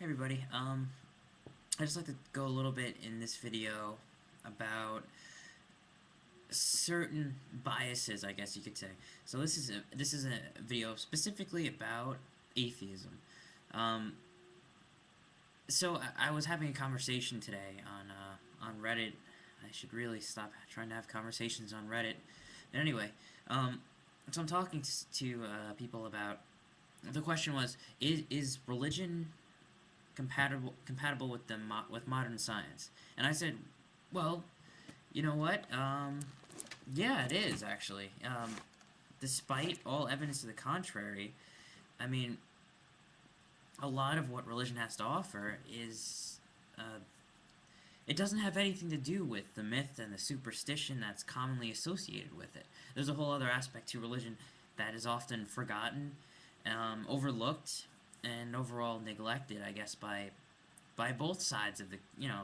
Hey everybody, I'd just like to go a little bit in this video about certain biases, I guess you could say. So this is a video specifically about atheism. Um, so I was having a conversation today on Reddit. I should really stop trying to have conversations on Reddit. But anyway, um, so I'm talking to people about the question was is religion compatible with with modern science? And I said, well, you know what? Yeah, it is actually. Despite all evidence to the contrary, I mean, a lot of what religion has to offer is it doesn't have anything to do with the myth and the superstition that's commonly associated with it. There's a whole other aspect to religion that is often forgotten, overlooked, and overall neglected, I guess, by both sides of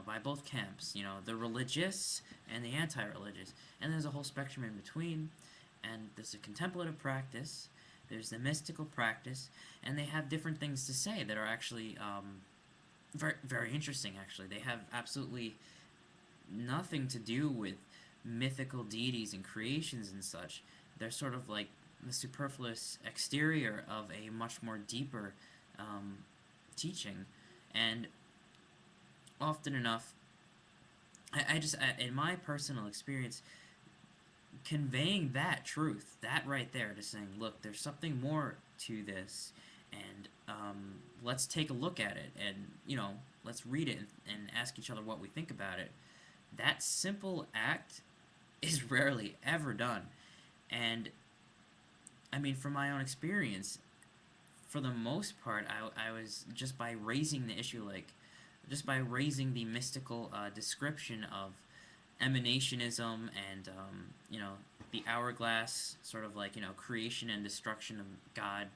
by both camps, the religious and the anti-religious. And there's a whole spectrum in between, and there's a contemplative practice, there's the mystical practice, and they have different things to say that are actually very, very interesting, actually. They have absolutely nothing to do with mythical deities and creations and such. They're sort of like the superfluous exterior of a much more deeper teaching. And often enough, in my personal experience, conveying that truth, that right there, to saying, look, there's something more to this, and let's take a look at it, and, let's read it and ask each other what we think about it. That simple act is rarely ever done. And, I mean, from my own experience, for the most part, I was just by raising the issue, like, just by raising the mystical description of emanationism and the hourglass, sort of like creation and destruction of God,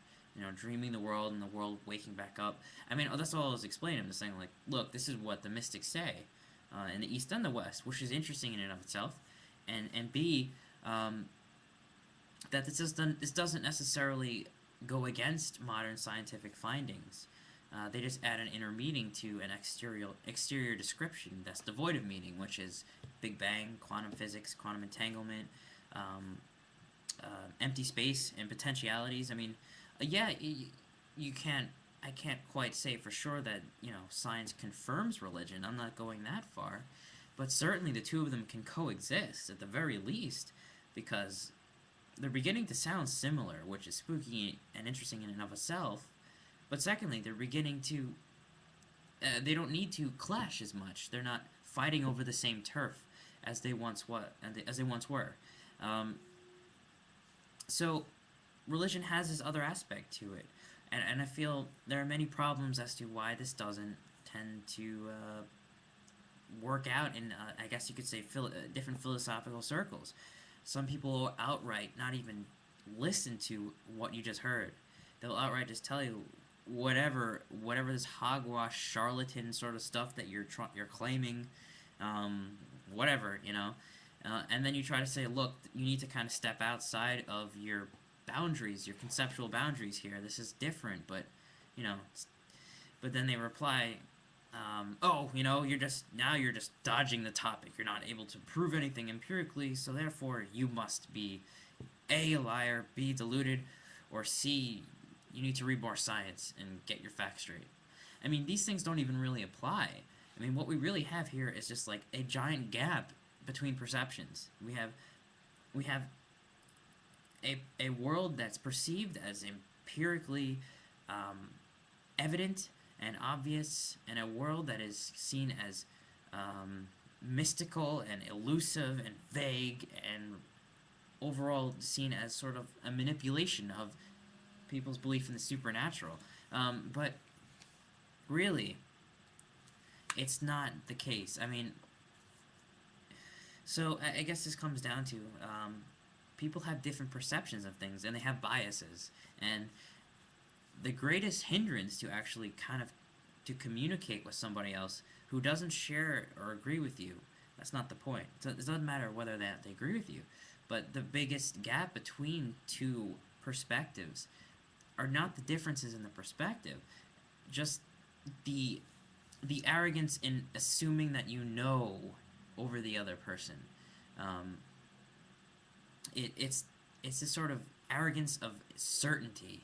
dreaming the world and the world waking back up. I mean, that's all I was explaining. I'm just saying, like, look, this is what the mystics say in the East and the West, which is interesting in and of itself, and B, that this doesn't necessarily go against modern scientific findings. They just add an inner meaning to an exterior description that's devoid of meaning, which is Big Bang, quantum physics, quantum entanglement, empty space, and potentialities. I mean, yeah, you can't. I can't quite say for sure that science confirms religion. I'm not going that far, but certainly the two of them can coexist at the very least, because they're beginning to sound similar, which is spooky and interesting in and of itself. But secondly, they're beginning to they don't need to clash as much. They're not fighting over the same turf as they once were. Um, so religion has this other aspect to it, and I feel there are many problems as to why this doesn't tend to work out in I guess you could say different philosophical circles. Some people will outright not even listen to what you just heard. They'll outright just tell you whatever this hogwash charlatan sort of stuff that you're claiming, whatever, and then you try to say, look, you need to kind of step outside of your boundaries, your conceptual boundaries here. This is different, but you know, but then they reply, oh, you're just dodging the topic. You're not able to prove anything empirically, so therefore you must be A, a liar, B, deluded, or C, you need to read more science and get your facts straight. I mean, these things don't even really apply. I mean, what we really have here is just like a giant gap between perceptions. We have a world that's perceived as empirically evident and obvious, and a world that is seen as mystical and elusive and vague and overall seen as sort of a manipulation of people's belief in the supernatural. But really, it's not the case. I mean, so I guess this comes down to people have different perceptions of things and they have biases. And the greatest hindrance to actually kind of to communicate with somebody else who doesn't share or agree with you, that's not the point. So it doesn't matter whether they agree with you, but the biggest gap between two perspectives are not the differences in the perspective, just the the arrogance in assuming that you know over the other person. Um, it's this sort of arrogance of certainty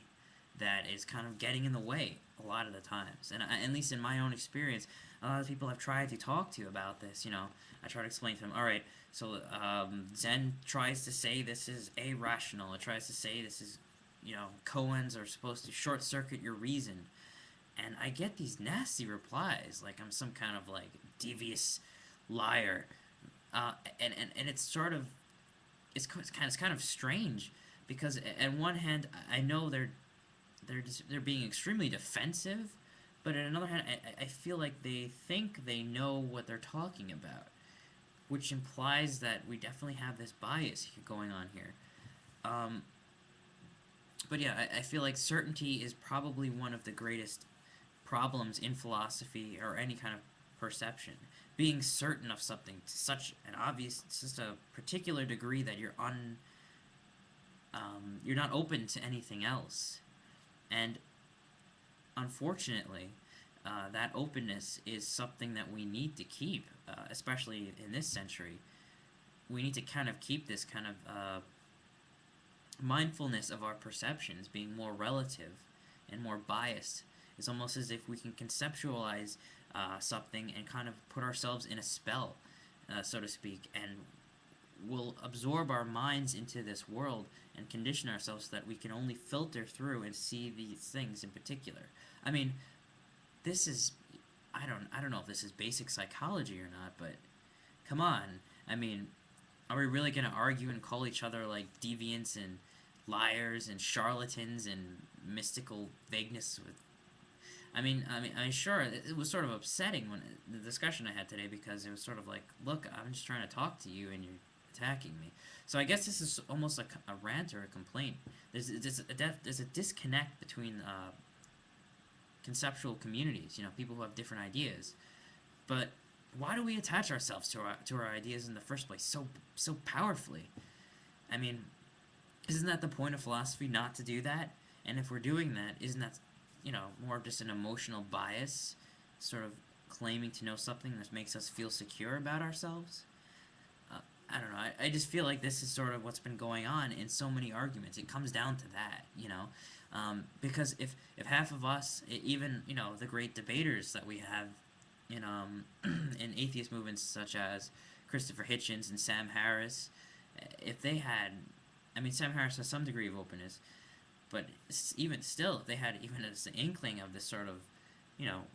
that is kind of getting in the way a lot of the times. And at least in my own experience, a lot of people I've tried to talk to about this, I try to explain to them, all right, so Zen tries to say this is irrational. It tries to say this is, koans are supposed to short circuit your reason. And I get these nasty replies, like I'm some kind of like devious liar. And it's sort of it's kind of strange because at one hand I know they're being extremely defensive, but on another hand I feel like they think they know what they're talking about, which implies that we definitely have this bias going on here. Um, but yeah, I feel like certainty is probably one of the greatest problems in philosophy or any kind of perception. Being certain of something to such an obvious, just a particular degree that you're not open to anything else. And unfortunately, that openness is something that we need to keep, especially in this century. We need to kind of keep this kind of mindfulness of our perceptions being more relative and more biased. It's almost as if we can conceptualize something and kind of put ourselves in a spell, so to speak, and we'll absorb our minds into this world and condition ourselves so that we can only filter through and see these things in particular. I mean, this is I don't know if this is basic psychology or not, but come on. I mean, are we really going to argue and call each other like deviants and liars and charlatans and mystical vagueness with I mean, sure, it was sort of upsetting when the discussion I had today because it was sort of like, look, I'm just trying to talk to you and you're attacking me. So I guess this is almost like a rant or a complaint. There's a disconnect between conceptual communities, people who have different ideas. But why do we attach ourselves to our ideas in the first place so powerfully? I mean, isn't that the point of philosophy, not to do that? And if we're doing that, isn't that more of just an emotional bias, sort of claiming to know something that makes us feel secure about ourselves? I don't know. I just feel like this is sort of what's been going on in so many arguments. It comes down to that. Because if half of us, even the great debaters that we have in atheist movements such as Christopher Hitchens and Sam Harris, if they had, I mean, Sam Harris has some degree of openness, but even still, if they had even an inkling of this sort of,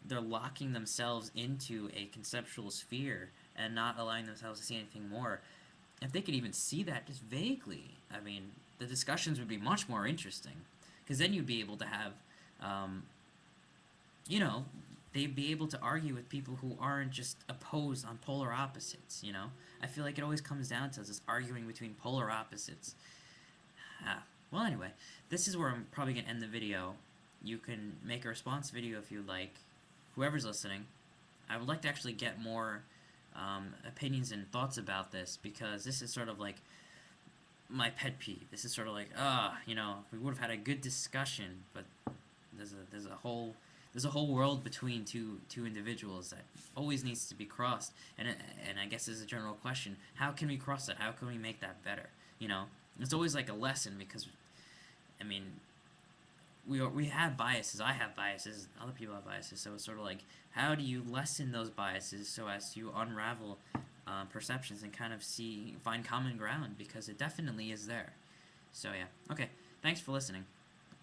they're locking themselves into a conceptual sphere and not allowing themselves to see anything more. If they could even see that just vaguely, I mean, the discussions would be much more interesting. Because then you'd be able to have, um, you know, they'd be able to argue with people who aren't just opposed on polar opposites. I feel like it always comes down to this arguing between polar opposites. Well, anyway, this is where I'm probably going to end the video. You can make a response video if you'd like. Whoever's listening, I would like to actually get more opinions and thoughts about this, because this is sort of like my pet peeve. This is sort of like, we would have had a good discussion, but there's a whole world between two individuals that always needs to be crossed. And I guess as a general question, how can we cross that? How can we make that better? It's always like a lesson, because I mean, we have biases. I have biases. Other people have biases. So it's sort of like, how do you lessen those biases so as to unravel perceptions and kind of find common ground, because it definitely is there. So yeah. Okay. Thanks for listening.